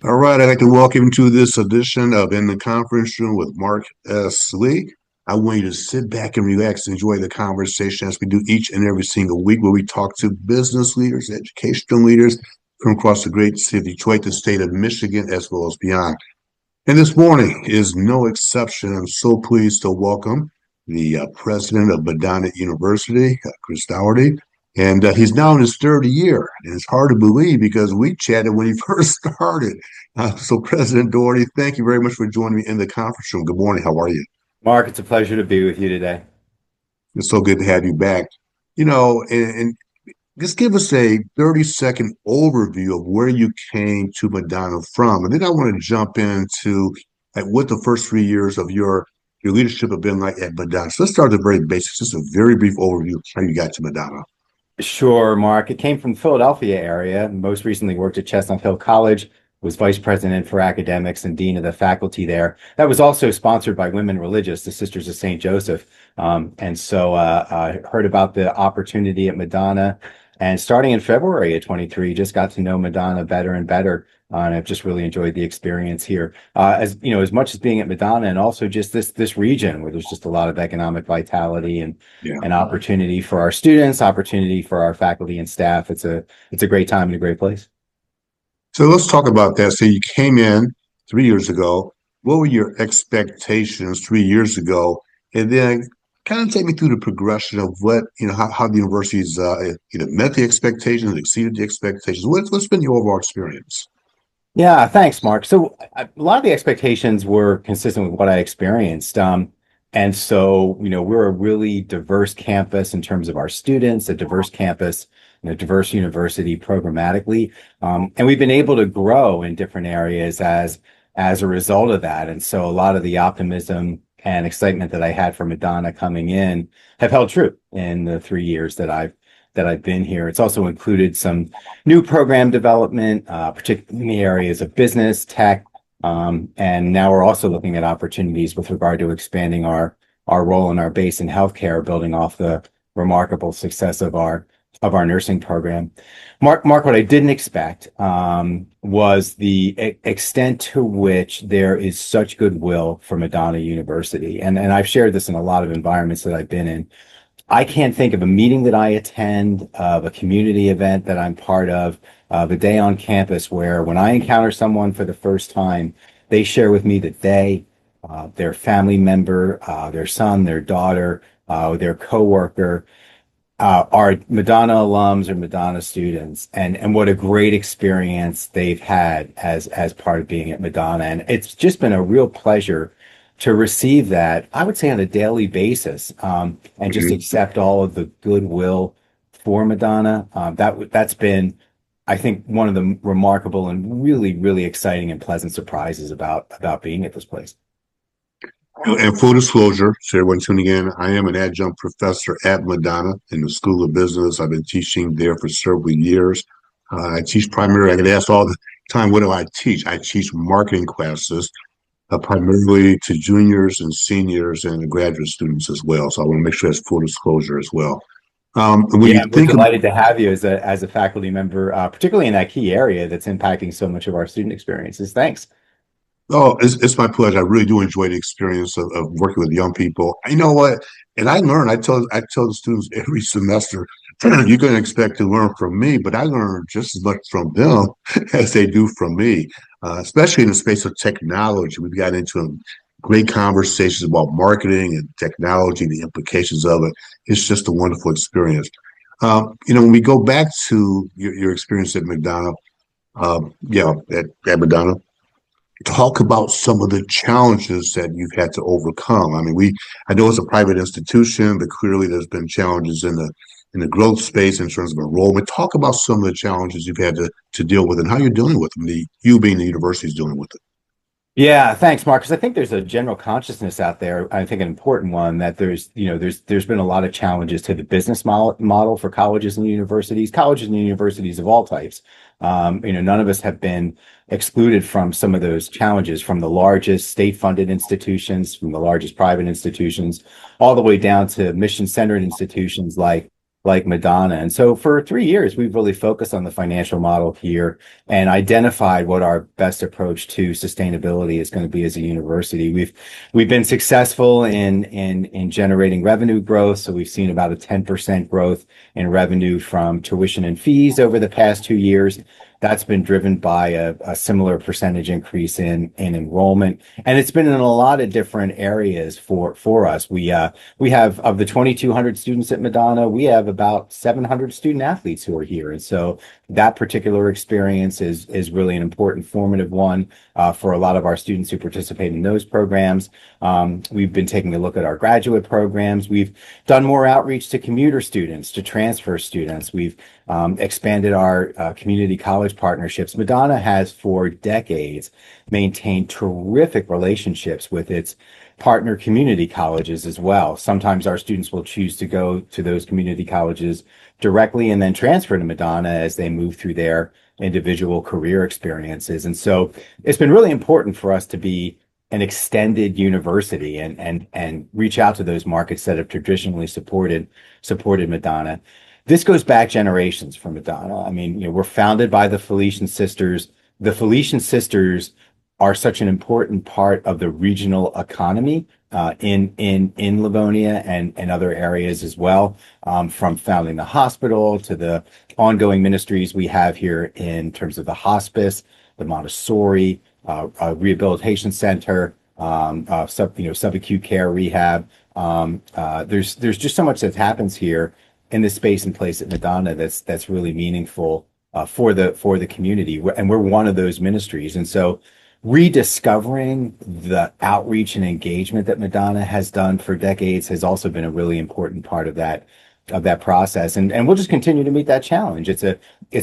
All right, I'd like to welcome you to this edition of In the Conference Room with Mark S. Lee. I want you to sit back and relax, enjoy the conversation as we do each and every single week, where we talk to business leaders, educational leaders from across the great city of Detroit, the state of Michigan, as well as beyond. And this morning is no exception. I'm so pleased to welcome the president of Madonna University, Chris Dougherty. And he's now in his third year. And it's hard to believe because we chatted when he first started. So, President Dougherty, thank you very much for joining me in the conference room. Good morning. How are you? Mark, it's a pleasure to be with you today. It's so good to have you back. And just give us a 30-second overview of where you came to Madonna from. And then I want to jump into what the first 3 years of your leadership have been like at Madonna. So let's start at the very basics, just a very brief overview of how you got to Madonna. Sure, Mark. It came from the Philadelphia area. Most recently worked at Chestnut Hill College, was vice president for academics and dean of the faculty there. That was also sponsored by Women Religious, the Sisters of St. Joseph. And so I heard about the opportunity at Madonna. And starting in February of 23, just got to know Madonna better and better. And I've just really enjoyed the experience here. As you know, as much as being at Madonna and also just this region where there's just a lot of economic vitality and opportunity for our students, opportunity for our faculty and staff. It's a great time and a great place. So let's talk about that. So you came in 3 years ago. What were your expectations 3 years ago? And then kind of take me through the progression of what, how the university's met the expectations, exceeded the expectations. What's been your overall experience? Yeah, thanks, Mark. So a lot of the expectations were consistent with what I experienced. And so, we're a really diverse campus in terms of our students, a diverse campus, diverse university programmatically. And we've been able to grow in different areas as a result of that. And so a lot of the optimism and excitement that I had for Madonna coming in have held true in the 3 years that I've been here. It's also included some new program development, particularly in the areas of business, tech, and now we're also looking at opportunities with regard to expanding our role in our base in healthcare, building off the remarkable success of our nursing program. Mark, what I didn't expect was the extent to which there is such goodwill for Madonna University. And I've shared this in a lot of environments that I've been in. I can't think of a meeting that I attend, of a community event that I'm part of a day on campus where when I encounter someone for the first time, they share with me that they, their family member, their son, their daughter, their coworker, are Madonna alums or Madonna students, and what a great experience they've had as part of being at Madonna. And it's just been a real pleasure to receive that, I would say, on a daily basis, and just accept all of the goodwill for Madonna. That's been, I think, one of the remarkable and really, really exciting and pleasant surprises about being at this place. And full disclosure, so everyone tuning in, I am an adjunct professor at Madonna in the School of Business. I've been teaching there for several years. I teach primarily, I get asked all the time, what do I teach? I teach marketing classes, primarily to juniors and seniors and graduate students as well. So I want to make sure that's full disclosure as well. We're delighted to have you as a faculty member, particularly in that key area that's impacting so much of our student experiences. Thanks. Oh, it's my pleasure. I really do enjoy the experience of working with young people. You know what? And I learn. I tell the students every semester, you're going to expect to learn from me, but I learn just as much from them as they do from me. Especially in the space of technology, we've got into great conversations about marketing and technology, the implications of it. It's just a wonderful experience. When we go back to your experience at Madonna, at Madonna. Talk about some of the challenges that you've had to overcome. I mean, I know it's a private institution, but clearly there's been challenges in the growth space in terms of enrollment. Talk about some of the challenges you've had to deal with and how you're dealing with them. You being the university is dealing with it. Yeah, thanks, Mark. Because I think there's a general consciousness out there. I think an important one that there's been a lot of challenges to the business model for colleges and universities of all types. None of us have been excluded from some of those challenges, from the largest state-funded institutions, from the largest private institutions, all the way down to mission-centered institutions like like Madonna. And so for 3 years, we've really focused on the financial model here and identified what our best approach to sustainability is going to be as a university. We've been successful in generating revenue growth. So we've seen about a 10% growth in revenue from tuition and fees over the past 2 years. That's been driven by a similar percentage increase in enrollment, and it's been in a lot of different areas for us. We have, of the 2,200 students at Madonna, we have about 700 student athletes who are here, and so that particular experience is really an important formative one for a lot of our students who participate in those programs. We've been taking a look at our graduate programs. We've done more outreach to commuter students, to transfer students. We've expanded our community college partnerships. Madonna has for decades maintained terrific relationships with its partner community colleges as well. Sometimes our students will choose to go to those community colleges directly and then transfer to Madonna as they move through their individual career experiences. And so it's been really important for us to be an extended university and reach out to those markets that have traditionally supported Madonna. This goes back generations for Madonna. I mean, we're founded by the Felician sisters. The Felician sisters are such an important part of the regional economy in Livonia and other areas as well, from founding the hospital to the ongoing ministries we have here in terms of the hospice, the Montessori, rehabilitation center, subacute care rehab. There's just so much that happens here in this space and place at Madonna that's really meaningful for the community, and we're one of those ministries. And so rediscovering the outreach and engagement that Madonna has done for decades has also been a really important part of that process. And we'll just continue to meet that challenge. It's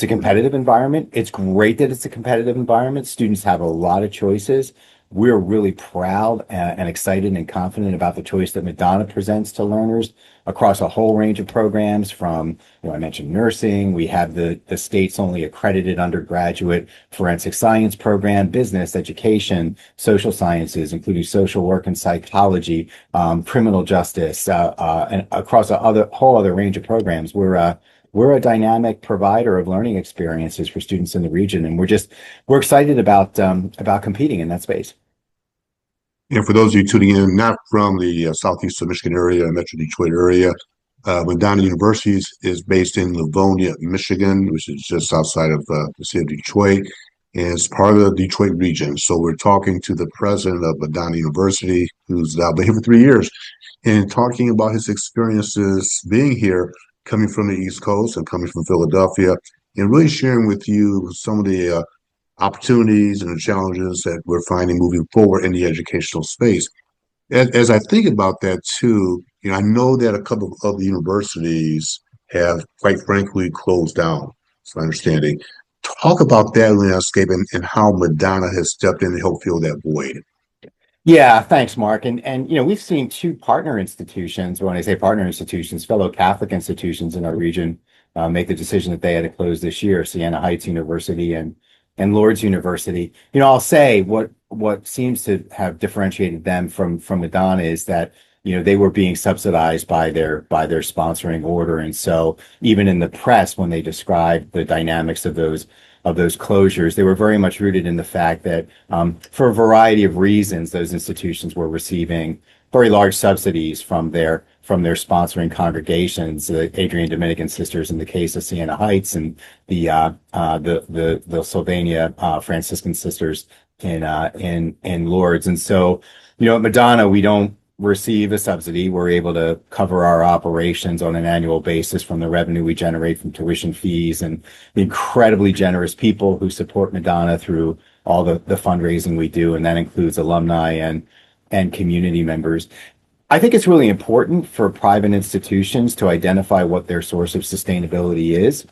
a competitive environment. It's great that it's a competitive environment. Students have a lot of choices. We're really proud and excited and confident about the choice that Madonna presents to learners across a whole range of programs from, I mentioned nursing. We have the state's only accredited undergraduate forensic science program, business, education, social sciences, including social work and psychology, criminal justice, and across a whole other range of programs. We're a dynamic provider of learning experiences for students in the region, and we're excited about competing in that space. And for those of you tuning in, not from the southeast of Michigan area, Metro Detroit area, Madonna University is based in Livonia, Michigan, which is just outside of the city of Detroit, and it's part of the Detroit region. So we're talking to the president of Madonna University, who's now been here for 3 years, and talking about his experiences being here, coming from the East Coast and coming from Philadelphia, and really sharing with you some of the opportunities and the challenges that we're finding moving forward in the educational space. As I think about that too, I know that a couple of other universities have, quite frankly, closed down. It's my understanding. Talk about that landscape and how Madonna has stepped in to help fill that void. Yeah, thanks, Mark. And we've seen two partner institutions. When I say partner institutions, fellow Catholic institutions in our region, make the decision that they had to close this year: Siena Heights University and Lourdes University. I'll say what seems to have differentiated them from Madonna is that they were being subsidized by their sponsoring order, and so even in the press, when they described the dynamics of those closures, they were very much rooted in the fact that for a variety of reasons, those institutions were receiving very large subsidies from their sponsoring congregations, the Adrian Dominican Sisters in the case of Siena Heights, and the Sylvania Franciscan Sisters in Lourdes. And so, at Madonna, we don't receive a subsidy. We're able to cover our operations on an annual basis from the revenue we generate from tuition fees and the incredibly generous people who support Madonna through all the fundraising we do, and that includes alumni and community members. I think it's really important for private institutions to identify what their source of sustainability is.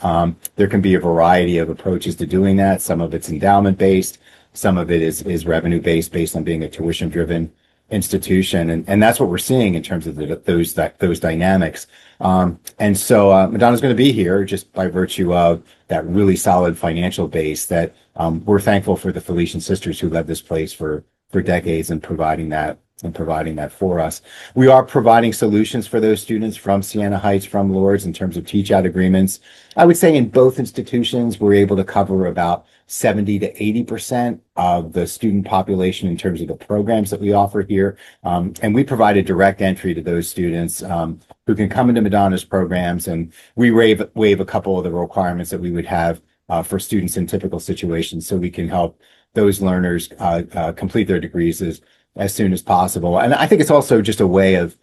There can be a variety of approaches to doing that. Some of it's endowment based, some of it is revenue based on being a tuition driven institution, and that's what we're seeing in terms of those dynamics. And so Madonna's going to be here just by virtue of that really solid financial base that we're thankful for the Felician sisters who led this place for decades and providing that and providing that for us. We are providing solutions for those students from Siena Heights, from Lourdes in terms of teach out agreements. I would say in both institutions, we're able to cover about 70 to 80% of the student population in terms of the programs that we offer here. And we provide a direct entry to those students who can come into Madonna's programs, and we waive a couple of the requirements that we would have for students in typical situations, so we can help those learners complete their degrees as soon as possible. And I think it's also just a way of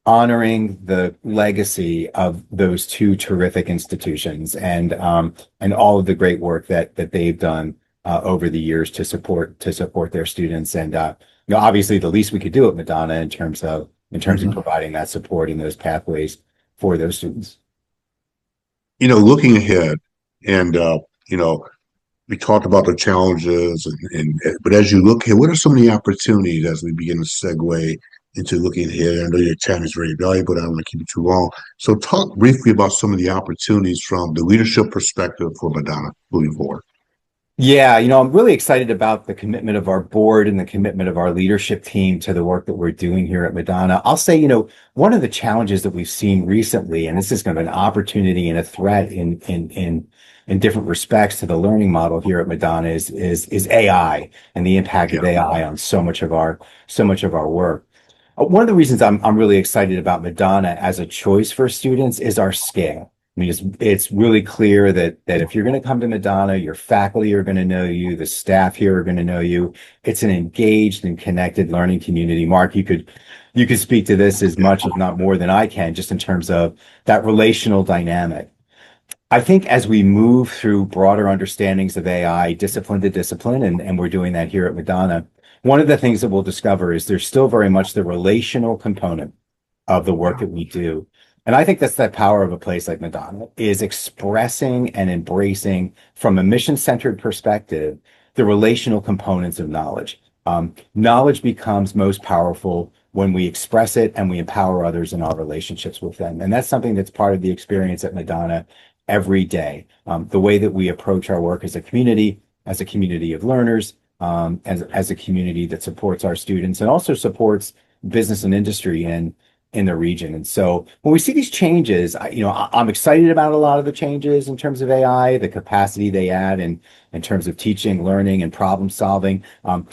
honoring the legacy of those two terrific institutions, and all of the great work that they've done over the years to support their students. And obviously, the least we could do at Madonna in terms of Mhm. providing that support and those pathways for those students. Looking ahead, and you know, we talked about the challenges, and but as you look here, what are some of the opportunities as we begin to segue into looking ahead? I know your time is very valuable. I don't want to keep it too long. So talk briefly about some of the opportunities from the leadership perspective for Madonna moving forward. Yeah, I'm really excited about the commitment of our board and the commitment of our leadership team to the work that we're doing here at Madonna. I'll say, one of the challenges that we've seen recently, and this is kind of an opportunity and a threat in different respects to the learning model here at Madonna, is AI and the impact of Yeah. AI on so much of our work. One of the reasons I'm really excited about Madonna as a choice for students is our scale. I mean, it's really clear that if you're going to come to Madonna, your faculty are going to know you, the staff here are going to know you. It's an engaged and connected learning community. Mark, you could speak to this as much, if not more, than I can, just in terms of that relational dynamic. I think as we move through broader understandings of AI, discipline to discipline, and we're doing that here at Madonna, one of the things that we'll discover is there's still very much the relational component of the work that we do. And I think that's the power of a place like Madonna, is expressing and embracing from a mission-centered perspective, the relational components of knowledge. Knowledge becomes most powerful when we express it and we empower others in our relationships with them. And that's something that's part of the experience at Madonna every day. The way that we approach our work as a community of learners, as a community that supports our students and also supports business and industry in the region. And so when we see these changes, I'm excited about a lot of the changes in terms of AI, the capacity they add in terms of teaching, learning, and problem solving.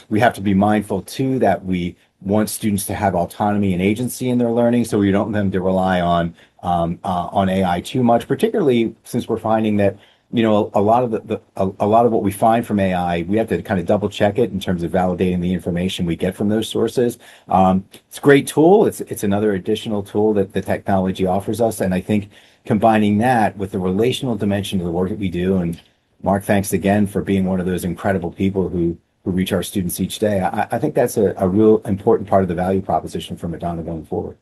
We have to be mindful too that we want students to have autonomy and agency in their learning, so we don't want them to rely on AI too much, particularly since we're finding that a lot of a lot of what we find from AI, we have to kind of double check it in terms of validating the information we get from those sources. It's a great tool. It's another additional tool that the technology offers us, and I think combining that with the relational dimension of the work that we do. And Mark, thanks again for being one of those incredible people who reach our students each day. I think that's a real important part of the value proposition for Madonna going forward.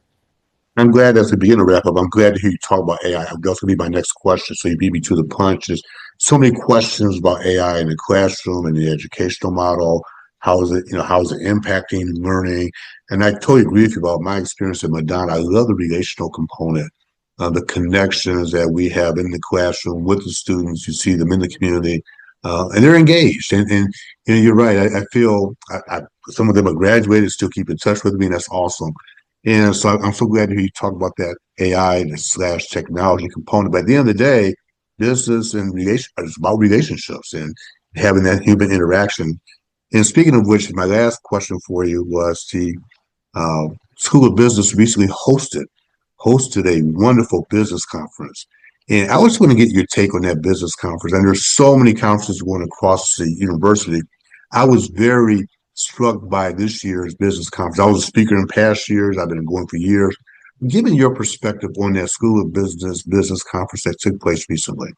I'm glad as we begin to wrap up, I'm glad to hear you talk about AI. That's going to be my next question. So you beat me to the punch. There's so many questions about AI in the classroom and the educational model. How is it impacting learning? And I totally agree with you about my experience at Madonna. I love the relational component, the connections that we have in the classroom with the students. You see them in the community, and they're engaged. And you're right. I feel some of them have graduated, still keep in touch with me, and that's awesome. And so I'm so glad to hear you talk about that AI slash technology component. But at the end of the day, business and relation is about relationships and having that human interaction. And speaking of which, my last question for you was the School of Business recently hosted a wonderful business conference. And I was going to get your take on that business conference. And there's so many conferences going across the university. I was very struck by this year's business conference. I was a speaker in past years. I've been going for years. Given your perspective on that School of Business conference that took place recently.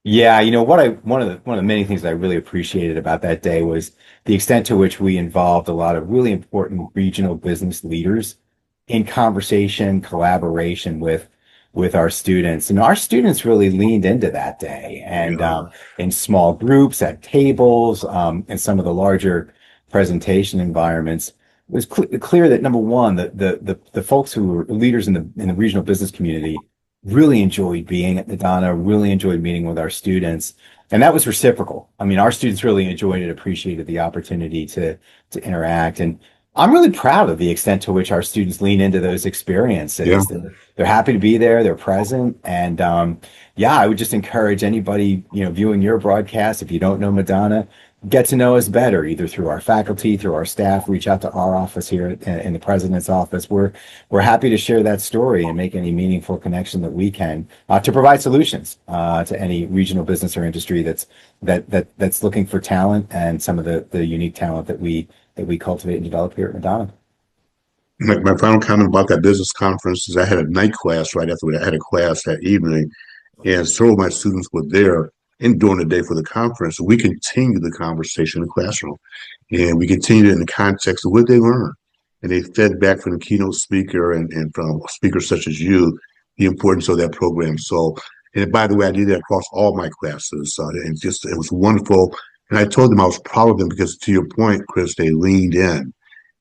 Yeah, one of the many things I really appreciated about that day was the extent to which we involved a lot of really important regional business leaders in conversation, collaboration with our students. And our students really leaned into that day, and Yeah. in small groups at tables, and some of the larger presentation environments. It was clear that number one, the folks who were leaders in the regional business community really enjoyed being at Madonna, really enjoyed meeting with our students. And that was reciprocal. I mean, our students really enjoyed it, appreciated the opportunity to interact. And I'm really proud of the extent to which our students lean into those Yeah. experiences. They're happy to be there, they're present, and yeah, I would just encourage anybody, viewing your broadcast, if you don't know Madonna, get to know us better, either through our faculty, through our staff, reach out to our office here in the president's office. We're happy to share that story and make any meaningful connection that we can to provide solutions to any regional business or industry that's looking for talent and some of the unique talent that we cultivate and develop here at Madonna. My final comment about that business conference is I had a night class right after I had a class that evening, and several of my students were there and during the day for the conference. We continued the conversation in the classroom, and we continued it in the context of what they learned. And they fed back from the keynote speaker and from speakers such as you the importance of that program. So, and by the way, I did that across all my classes, and just it was wonderful. And I told them I was proud of them because, to your point, Chris, they leaned in,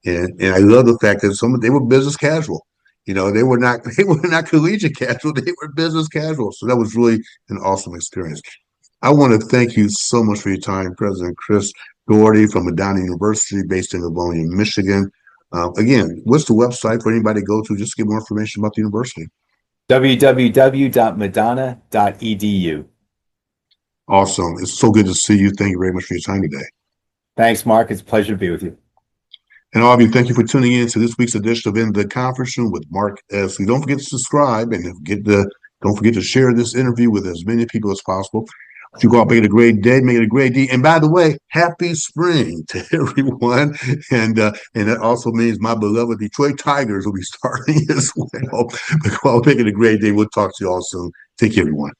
and I love the fact that they were business casual. They were not they were not collegiate casual. They were business casual. So that was really an awesome experience. I want to thank you so much for your time, President Chris Dougherty from Madonna University, based in Livonia, Michigan. Again, what's the website for anybody to go to just to get more information about the university? www.madonna.edu. Awesome. It's so good to see you. Thank you very much for your time today. Thanks, Mark. It's a pleasure to be with you. And all of you, thank you for tuning in to this week's edition of In the Conference Room with Mark S. Don't forget to subscribe and don't forget to share this interview with as many people as possible. You go out, make it a great day, make it a great day. And by the way, happy spring to everyone. And that also means my beloved Detroit Tigers will be starting as well. But go out, make it a great day. We'll talk to you all soon. Take care, everyone.